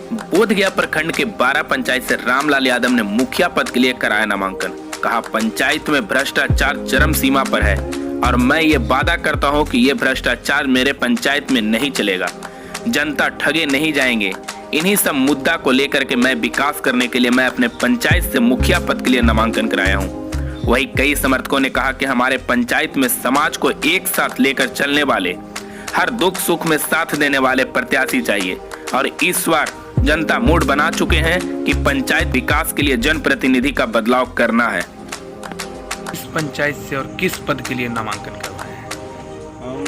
बोधगया प्रखंड के 12 पंचायत से रामलाल यादव ने मुखिया पद के लिए कराया नामांकन। कहा, पंचायत में भ्रष्टाचार चरम सीमा पर है और मैं ये वादा करता हूं कि ये भ्रष्टाचार मेरे पंचायत में नहीं चलेगा। जनता ठगे नहीं जाएंगे। इन्हीं सब मुद्दा को लेकर के मैं विकास करने के लिए मैं अपने पंचायत से मुखिया पद के लिए नामांकन कराया हूँ। वहीं कई समर्थकों ने कहा कि हमारे पंचायत में समाज को एक साथ लेकर चलने वाले, हर दुख सुख में साथ देने वाले प्रत्याशी चाहिए और इस बार जनता मूड बना चुके हैं कि पंचायत विकास के लिए जनप्रतिनिधि का बदलाव करना है। इस पंचायत से और किस पद के लिए नामांकन करवाए हैं? हम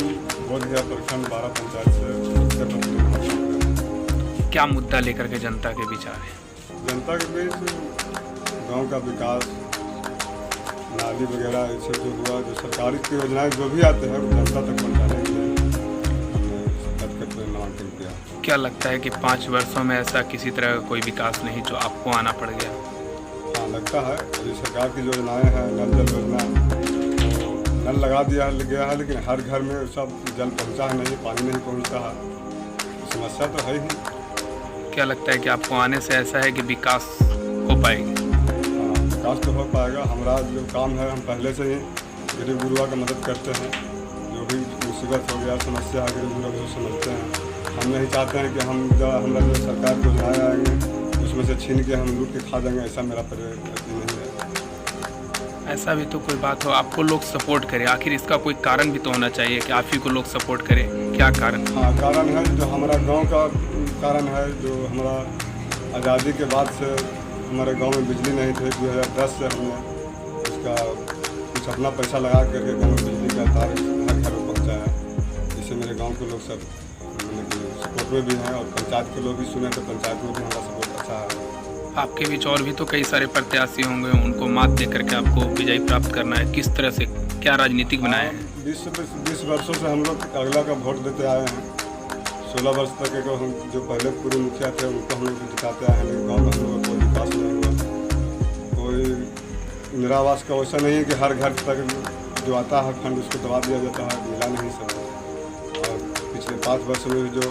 बोधगया प्रखंड 12 पंचायत से पद के लिए नामांकन। क्या मुद्दा लेकर के जनता के विचार है? जनता के बीच गांव का विकास, नाली वगैरह ऐसे जो हुआ, जो सरकारी की योजनाएं जो भी आते हैं वो जनता तक पहुँचाने के लिए हमने पद के लिए नामांकन किया। क्या लगता है कि 5 वर्षों में ऐसा किसी तरह का कोई विकास नहीं जो आपको आना पड़ गया? हाँ, लगता है। जो सरकार की योजनाएं हैं, नल जल योजना, तो नल लगा दिया गया है, लेकिन हर घर में सब जल पहुंचा है नहीं, पानी नहीं पहुंचता है। समस्या तो है ही। क्या लगता है कि आपको आने से ऐसा है कि विकास हो पाएगी? हाँ, विकास तो हो पाएगा। हमारा जो काम है, हम पहले से ही गरीब गुरुआ का मदद करते हैं। जो भी मुसीबत हो गया, समस्या है, गरीब गुरुआ को समझते हैं। हम नहीं चाहते हैं कि हमारा जो सरकार की योजनाएँ आएंगे उसमें से छीन के हम लूट के खा जाएंगे, ऐसा मेरा प्रयत्न नहीं है। ऐसा भी तो कोई बात हो, आपको लोग सपोर्ट करें, आखिर इसका कोई कारण भी तो होना चाहिए कि आप ही को लोग सपोर्ट करें। क्या कारण? हाँ, कारण है जो हमारा गांव का कारण है। जो हमारा आज़ादी के बाद से हमारे गांव में बिजली नहीं थी। 2010 से हमने उसका कुछ अपना पैसा लगा करके गाँव में बिजली का तार हर घर में पहुँचाया। इससे मेरे गाँव के लोग सब सपोर्ट में भी हैं और पंचायत के लोग भी सुने तो पंचायत में भी हमारा सपोर्ट अच्छा है। आपके बीच और भी तो कई सारे प्रत्याशी होंगे, उनको मात दे करके आपको विजयी प्राप्त करना है। किस तरह से क्या राजनीतिक बनाया है? 20 वर्षों से हम लोग अगला का वोट देते आए हैं। 16 वर्ष तक के हम जो पहले पूर्व मुखिया थे उनको हम लोग जिताते आए हैं, लेकिन गाँव में हम लोग का कोई विकास नहीं हुआ। कोई इंदिरा आवास का वैसा नहीं है कि हर घर तक जो आता है फंड उसको दबा दिया जाता है, मिला नहीं सब। और पिछले 5 वर्षों में जो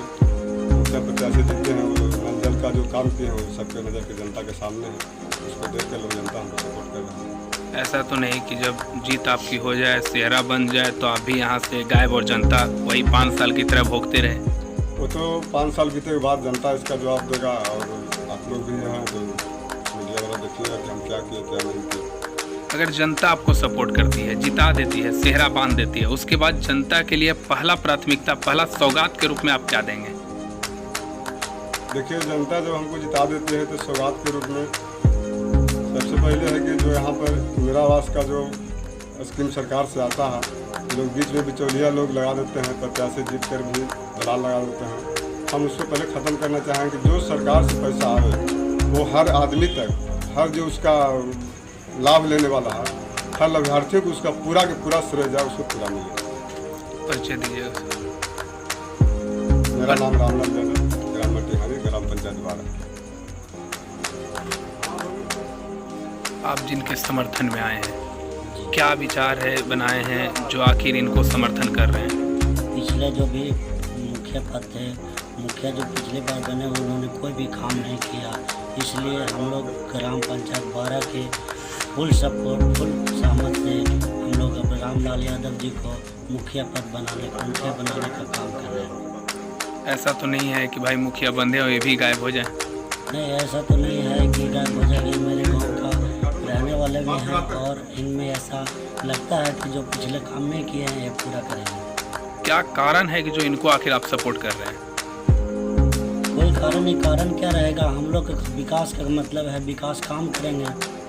मुखिया प्रत्याशी जीते हैं वो नल जल का जो काम किए हैं वो सबके नज़र के जनता के सामने है। उसको देख के लोग जनता हमको सपोर्ट कर रहे हैं। ऐसा तो नहीं कि जब जीत आपकी हो जाए, सेहरा बन जाए तो आप भी यहाँ से गायब और जनता वही 5 साल की तरह भोगते रहे? वो तो 5 साल बीते के बाद जनता इसका जवाब देगा और आप लोग भी यहाँ तो मीडिया वाला देखिएगा कि हम क्या किए क्या नहीं किए। अगर जनता आपको सपोर्ट करती है, जिता देती है, सेहरा बांध देती है, उसके बाद जनता के लिए पहला प्राथमिकता, पहला सौगात के रूप में आप क्या देंगे? देखिए, जनता जब हमको जिता देती है तो सौगात के रूप में सबसे पहले है कि जो यहाँ पर इंदिरा आवास का जो स्कीम सरकार से आता है, लोग बीच में बिचौलिया लोग लगा देते हैं, प्रत्याशी जीत कर भी दलाल लगा देते हैं। हम उसको पहले ख़त्म करना चाहेंगे कि जो सरकार से पैसा आवे वो हर आदमी तक, हर जो उसका लाभ लेने वाला है, हर लाभार्थियों को उसका पूरा के पूरा श्रेय जाए, उसको पूरा मिले। परिचय दीजिएगा। मेरा नाम रामलाल यादव, ग्राम मटिहानी, ग्राम पंचायत 12। आप जिनके समर्थन में आए हैं, क्या विचार है बनाए हैं जो आखिर इनको समर्थन कर रहे हैं? पिछले जो भी मुखिया पद थे, मुखिया जो पिछले बार बने उन्होंने कोई भी काम नहीं किया, इसलिए हम लोग ग्राम पंचायत 12 के फुल सपोर्ट, फुल सहमत से हम लोग अब रामलाल यादव जी को मुखिया बनाने का काम कर रहे हैं। ऐसा तो नहीं है कि भाई मुखिया बंदे और ये भी गायब हो जाए? नहीं, ऐसा तो नहीं है कि गायब हो जाएगी। मेरे गाँव का रहने वाले भी हैं और इनमें ऐसा लगता है कि जो पिछले काम नहीं किए हैं ये पूरा करेंगे। क्या कारण है कि जो इनको आखिर आप सपोर्ट कर रहे हैं? कोई कारण नहीं, कारण क्या रहेगा? हम लोग का विकास का मतलब है विकास काम करेंगे,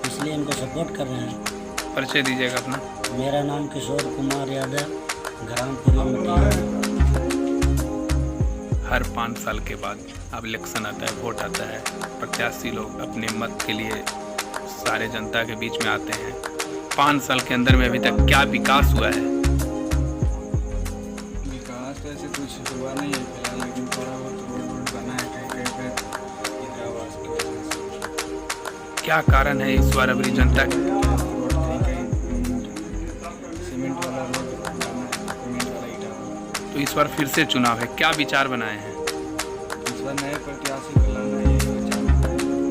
इसलिए इनको सपोर्ट कर रहे हैं। परिचय दीजिएगा अपना। मेरा नाम किशोर कुमार यादव, ग्राम पुरी। हर 5 साल के बाद अब इलेक्शन आता है, वोट आता है, प्रत्याशी लोग अपने मत के लिए सारे जनता के बीच में आते हैं। 5 साल के अंदर में अभी तक क्या विकास हुआ है? विकास तो ऐसे कुछ हुआ नहीं है फिलहाल, लेकिन थोड़ा बहुत रोड बना है कहीं कहीं पे इंदिरा आवास की वजह से। क्या कारण है इस बार अभी जनता रोड कहीं कहीं सीमेंट वाला रोड बना है, सीमेंट वाला ईटा वाला। तो इस बार फिर से चुनाव है, क्या विचार बनाए हैं? इस बार नए प्रत्याशी को लाना है।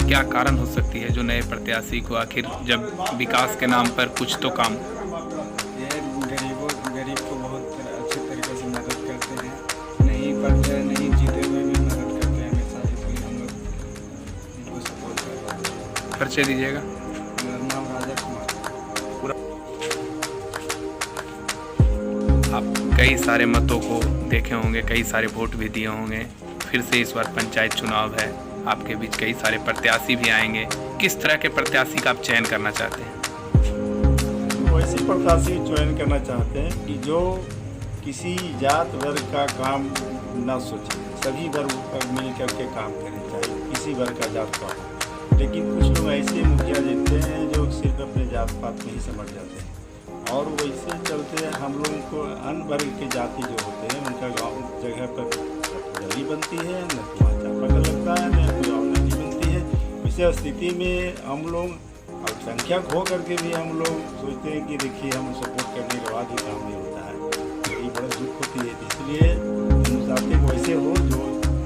क्या कारण हो सकती है जो नए प्रत्याशी को आखिर जब विकास के नाम पर कुछ तो काम? ये गरीब को बहुत अच्छे तरीके से मदद करते हैं, नहीं पढ़ते नहीं जीते हुए भी मदद करते हैं हमेशा, इसलिए हम लोग इनको सपोर्ट कर रहे हैं। परिचय दीजिएगा। मेरा नाम राजा कुमार। आप कई सारे मतों को देखे होंगे, कई सारे वोट भी दिए होंगे, फिर से इस बार पंचायत चुनाव है, आपके बीच कई सारे प्रत्याशी भी आएंगे। किस तरह के प्रत्याशी का आप चयन करना चाहते हैं? वैसे प्रत्याशी चयन करना चाहते हैं कि जो किसी जात वर्ग का काम न सोचे, सभी वर्ग पर मिल करके काम करें, चाहे किसी वर्ग का जात पात हो। लेकिन कुछ लोग ऐसे मुखिया देते हैं जो सिर्फ अपने जात पात में ही समझ जाते हैं, और वैसे चलते हम लोगों को अन्य वर्ग के जाति जो होते हैं उनका गाँव जगह पर गली बनती है, न वहाँ चापाकल लगता है, न कोई और नदी बनती है। इस स्थिति में हम लोग अल्पसंख्यक हो करके भी हम लोग सोचते हैं कि देखिए हम सपोर्ट करने के बाद ही काम नहीं होता है, यही बड़ा दुख होती है। इसलिए हम चाहते हैं वैसे हो जो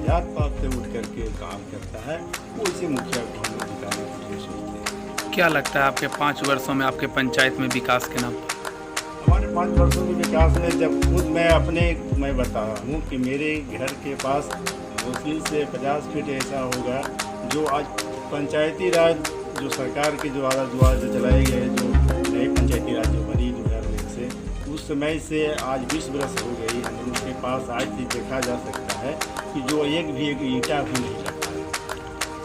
जात पात से उठ करके काम करता है, वैसे मुखिया को हम लोग जिताने के लिए सोचते हैं। क्या लगता है आपके 5 वर्षों में आपके पंचायत में विकास के नाम? हमारे 5 वर्षों के विकास में जब खुद मैं बता रहा हूँ कि मेरे घर के पास मुश्किल से 50 फीट ऐसा होगा जो आज पंचायती राज जो सरकार के द्वारा जो चलाए गए, जो नई पंचायती राज जो बनी 2001 से, उस समय से आज 20 वर्ष हो गई, हम लोग के पास आज भी देखा जा सकता है कि जो एक ईंटा भी नहीं लगता है।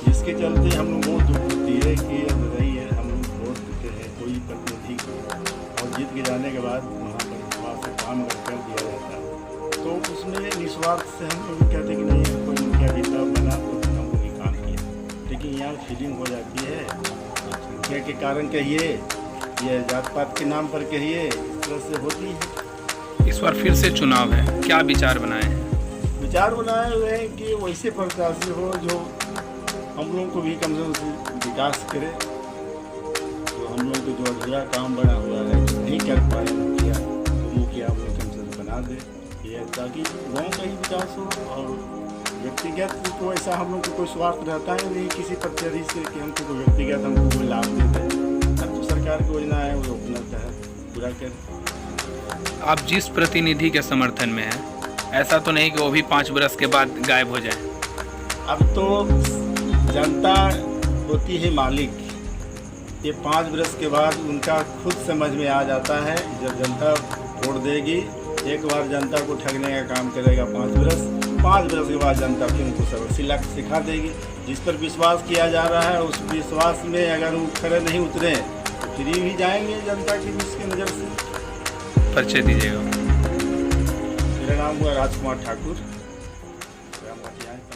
जिसके चलते हम लोग बहुत दुख होती है कि रही है हम लोग वोट देते हैं कोई प्रतिनिधि को, और जीत के जाने के बाद वहाँ पर विश्वास से काम कर दिया जाता है, तो उसमें निस्वार्थ से हम लोग कहते हैं कि नहीं कोई मुखिया जीता बना तो हम लोग काम किया। लेकिन यहाँ फीलिंग हो जाती है, संख्या के कारण कहिए या जात पात के नाम पर कहिए, इस तरह से होती है। इस बार फिर से चुनाव है, क्या विचार बनाए हैं? विचार बनाए हुए हैं कि वैसे प्रत्याशी हो जो हम लोगों को भी कम से कम विकास करे, तो हम लोग को जो अधूरा काम बना हुआ है जो नहीं कर पाए मुखिया, तो मुखिया हम लोग कम से कम बना दे, ये ताकि गाँव का ही विकास हो। और व्यक्तिगत तो ऐसा हम लोग को कोई स्वार्थ रहता है नहीं किसी प्रत्याशी से कि हमको कोई व्यक्तिगत हमको कोई लाभ दे दे, अब तो सरकार की योजना है वो अपना है पूरा कर। आप जिस प्रतिनिधि के समर्थन में हैं, ऐसा तो नहीं कि वो भी 5 वर्ष के बाद गायब हो जाए? अब तो जनता होती है मालिक, ये 5 वर्ष के बाद उनका खुद समझ में आ जाता है। जब जनता वोट देगी, एक बार जनता को ठगने का काम करेगा 5 वर्ष के बाद जनता फिर उनको सबक सिखा देगी। जिस पर विश्वास किया जा रहा है उस विश्वास में अगर वो खरे नहीं उतरे तो फिर भी जाएंगे जनता की उसकी नज़र से। परिचय दीजिएगा। मेरा नाम हुआ राजकुमार ठाकुर, ग्राम पंचायत